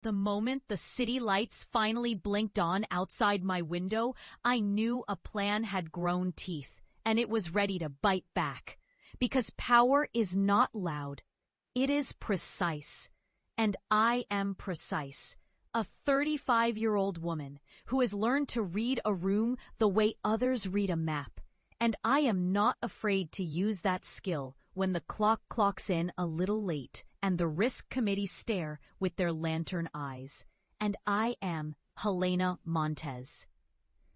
The moment the city lights finally blinked on outside my window, I knew a plan had grown teeth, and it was ready to bite back. Because power is not loud. It is precise. And I am precise. A 35-year-old woman who has learned to read a room the way others read a map. And I am not afraid to use that skill when the clock clocks in a little late and the risk committee stare with their lantern eyes. And I am Helena Montez,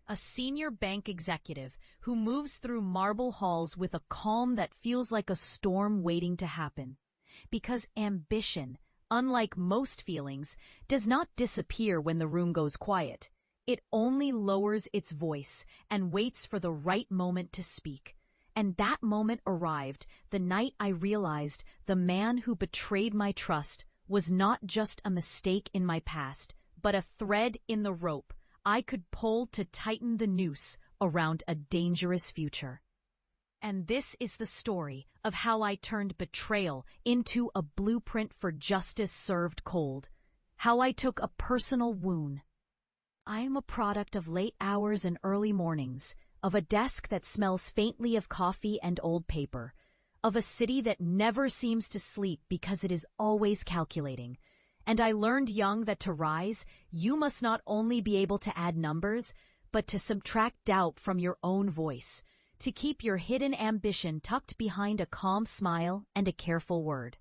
a senior bank executive who moves through marble halls with a calm that feels like a storm waiting to happen. Because ambition, unlike most feelings, does not disappear when the room goes quiet. It only lowers its voice and waits for the right moment to speak. And that moment arrived the night I realized the man who betrayed my trust was not just a mistake in my past, but a thread in the rope I could pull to tighten the noose around a dangerous future. And this is the story of how I turned betrayal into a blueprint for justice served cold. How I took a personal wound. I am a product of late hours and early mornings, of a desk that smells faintly of coffee and old paper, of a city that never seems to sleep because it is always calculating. And I learned young that to rise, you must not only be able to add numbers, but to subtract doubt from your own voice, to keep your hidden ambition tucked behind a calm smile and a careful word.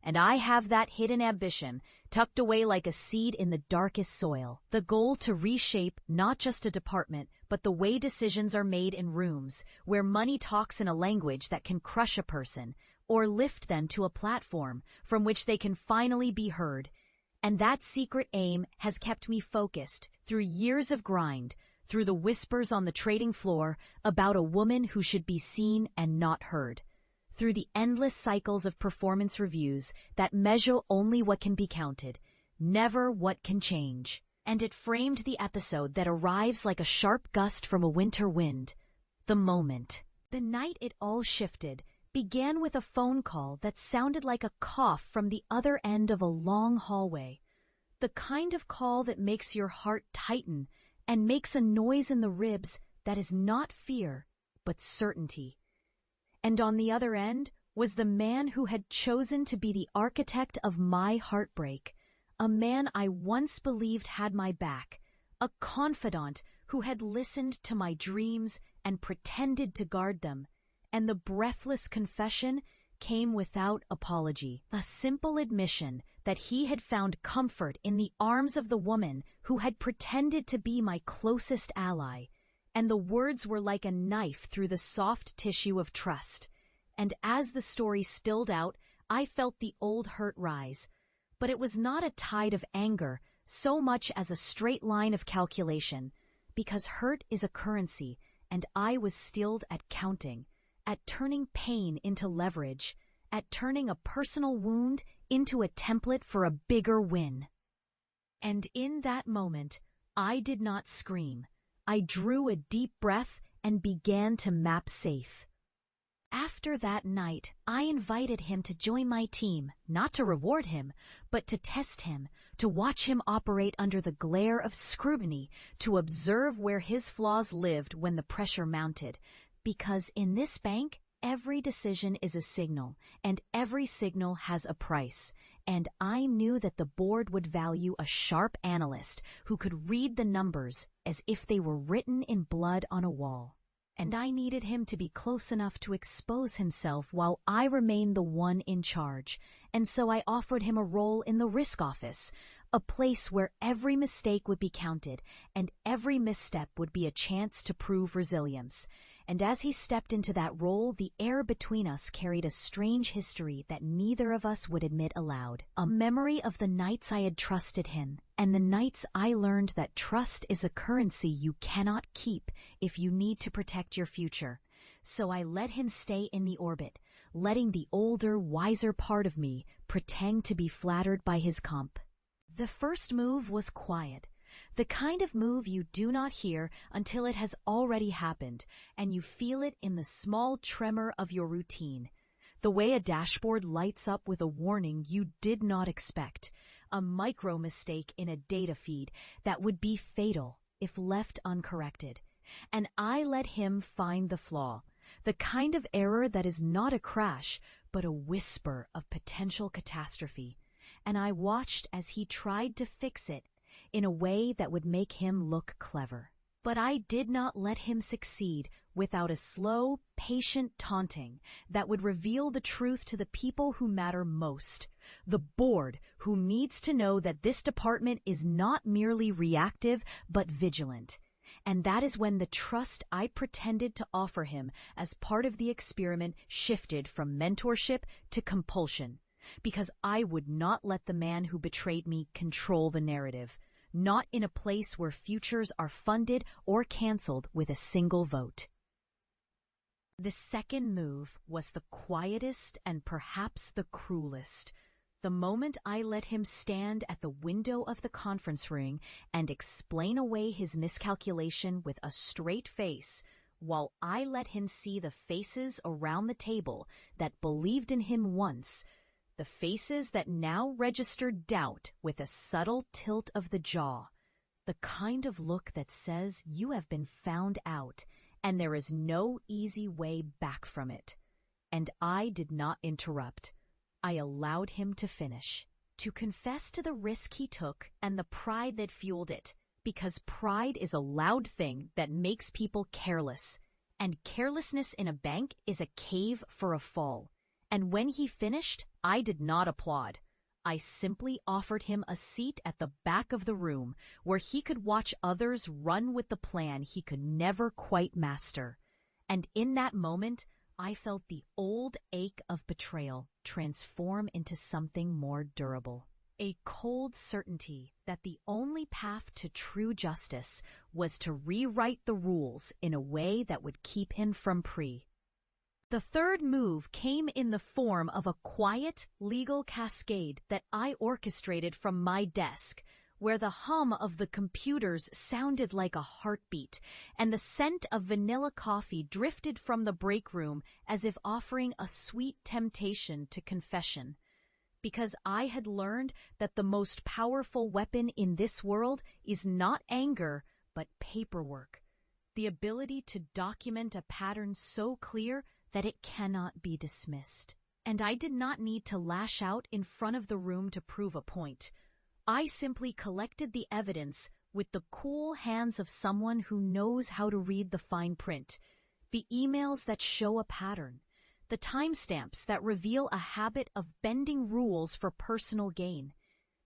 And I have that hidden ambition tucked away like a seed in the darkest soil. The goal to reshape not just a department, but the way decisions are made in rooms where money talks in a language that can crush a person or lift them to a platform from which they can finally be heard. And that secret aim has kept me focused through years of grind, through the whispers on the trading floor about a woman who should be seen and not heard. Through the endless cycles of performance reviews that measure only what can be counted, never what can change. And it framed the episode that arrives like a sharp gust from a winter wind. The moment. The night it all shifted began with a phone call that sounded like a cough from the other end of a long hallway. The kind of call that makes your heart tighten and makes a noise in the ribs that is not fear, but certainty. And on the other end was the man who had chosen to be the architect of my heartbreak, a man I once believed had my back, a confidant who had listened to my dreams and pretended to guard them. And the breathless confession came without apology, a simple admission that he had found comfort in the arms of the woman who had pretended to be my closest ally. And the words were like a knife through the soft tissue of trust. And as the story spilled out, I felt the old hurt rise. But it was not a tide of anger so much as a straight line of calculation, because hurt is a currency, and I was skilled at counting, at turning pain into leverage, at turning a personal wound into a template for a bigger win. And in that moment, I did not scream. I drew a deep breath and began to map safe. After that night, I invited him to join my team, not to reward him, but to test him, to watch him operate under the glare of scrutiny, to observe where his flaws lived when the pressure mounted. Because in this bank, every decision is a signal, and every signal has a price. And I knew that the board would value a sharp analyst who could read the numbers as if they were written in blood on a wall. And I needed him to be close enough to expose himself while I remained the one in charge. And so I offered him a role in the risk office, a place where every mistake would be counted and every misstep would be a chance to prove resilience. And as he stepped into that role, the air between us carried a strange history that neither of us would admit aloud. A memory of the nights I had trusted him, and the nights I learned that trust is a currency you cannot keep if you need to protect your future. So I let him stay in the orbit, letting the older, wiser part of me pretend to be flattered by his comp. The first move was quiet, the kind of move you do not hear until it has already happened, and you feel it in the small tremor of your routine. The way a dashboard lights up with a warning you did not expect, a micro mistake in a data feed that would be fatal if left uncorrected. And I let him find the flaw, the kind of error that is not a crash, but a whisper of potential catastrophe. And I watched as he tried to fix it in a way that would make him look clever. But I did not let him succeed without a slow, patient taunting that would reveal the truth to the people who matter most. The board, who needs to know that this department is not merely reactive, but vigilant. And that is when the trust I pretended to offer him as part of the experiment shifted from mentorship to compulsion. Because I would not let the man who betrayed me control the narrative. Not in a place where futures are funded or canceled with a single vote. The second move was the quietest and perhaps the cruelest. The moment I let him stand at the window of the conference room and explain away his miscalculation with a straight face, while I let him see the faces around the table that believed in him once, the faces that now registered doubt with a subtle tilt of the jaw, the kind of look that says you have been found out and there is no easy way back from it. And I did not interrupt. I allowed him to finish, to confess to the risk he took and the pride that fueled it, because pride is a loud thing that makes people careless, and carelessness in a bank is a cave for a fall. And when he finished, I did not applaud. I simply offered him a seat at the back of the room where he could watch others run with the plan he could never quite master. And in that moment, I felt the old ache of betrayal transform into something more durable. A cold certainty that the only path to true justice was to rewrite the rules in a way that would keep him from free. The third move came in the form of a quiet, legal cascade that I orchestrated from my desk, where the hum of the computers sounded like a heartbeat, and the scent of vanilla coffee drifted from the break room as if offering a sweet temptation to confession. Because I had learned that the most powerful weapon in this world is not anger, but paperwork. The ability to document a pattern so clear that it cannot be dismissed. And I did not need to lash out in front of the room to prove a point. I simply collected the evidence with the cool hands of someone who knows how to read the fine print, the emails that show a pattern, the timestamps that reveal a habit of bending rules for personal gain,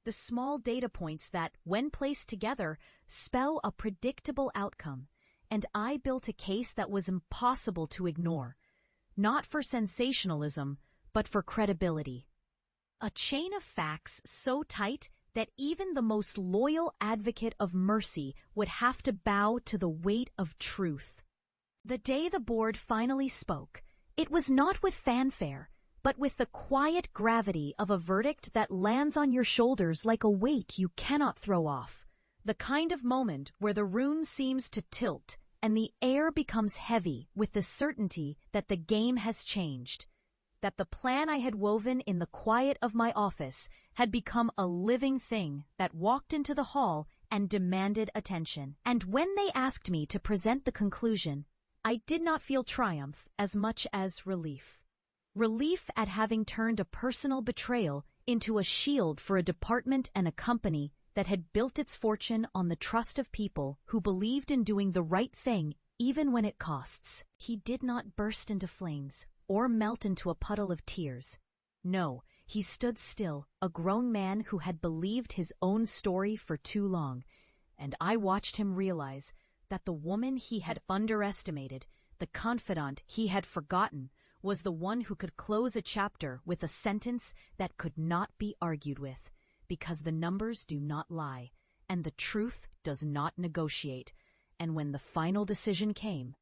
the small data points that, when placed together, spell a predictable outcome. And I built a case that was impossible to ignore. Not for sensationalism, but for credibility. A chain of facts so tight that even the most loyal advocate of mercy would have to bow to the weight of truth. The day the board finally spoke, it was not with fanfare, but with the quiet gravity of a verdict that lands on your shoulders like a weight you cannot throw off. The kind of moment where the room seems to tilt and the air becomes heavy with the certainty that the game has changed, that the plan I had woven in the quiet of my office had become a living thing that walked into the hall and demanded attention. And when they asked me to present the conclusion, I did not feel triumph as much as relief. Relief at having turned a personal betrayal into a shield for a department and a company that had built its fortune on the trust of people who believed in doing the right thing even when it costs. He did not burst into flames or melt into a puddle of tears. No, he stood still, a grown man who had believed his own story for too long, and I watched him realize that the woman he had underestimated, the confidant he had forgotten, was the one who could close a chapter with a sentence that could not be argued with. Because the numbers do not lie, and the truth does not negotiate. And when the final decision came,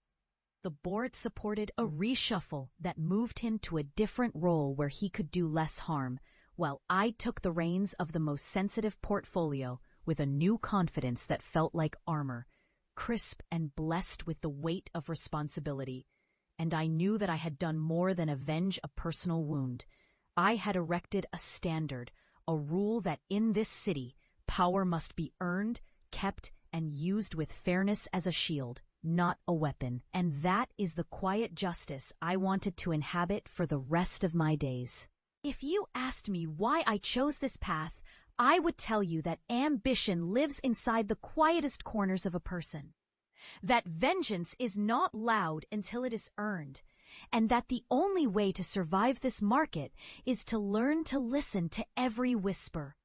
the board supported a reshuffle that moved him to a different role where he could do less harm, while I took the reins of the most sensitive portfolio with a new confidence that felt like armor, crisp and blessed with the weight of responsibility. And I knew that I had done more than avenge a personal wound. I had erected a standard, a rule that in this city, power must be earned, kept, and used with fairness as a shield, not a weapon. And that is the quiet justice I wanted to inhabit for the rest of my days. If you asked me why I chose this path, I would tell you that ambition lives inside the quietest corners of a person. That vengeance is not loud until it is earned, and that the only way to survive this market is to learn to listen to every whisper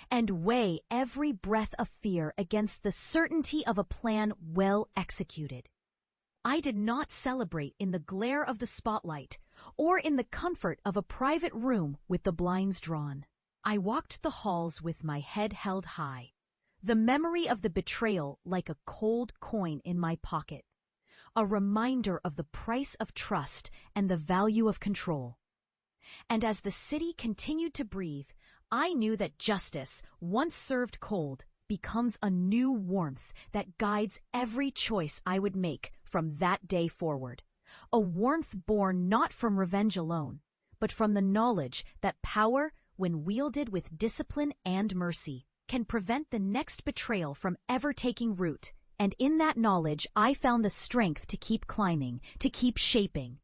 and weigh every breath of fear against the certainty of a plan well executed. I did not celebrate in the glare of the spotlight or in the comfort of a private room with the blinds drawn. I walked the halls with my head held high, the memory of the betrayal like a cold coin in my pocket, a reminder of the price of trust and the value of control. And as the city continued to breathe, I knew that justice, once served cold, becomes a new warmth that guides every choice I would make from that day forward. A warmth born not from revenge alone, but from the knowledge that power, when wielded with discipline and mercy, can prevent the next betrayal from ever taking root. And in that knowledge, I found the strength to keep climbing, to keep shaping.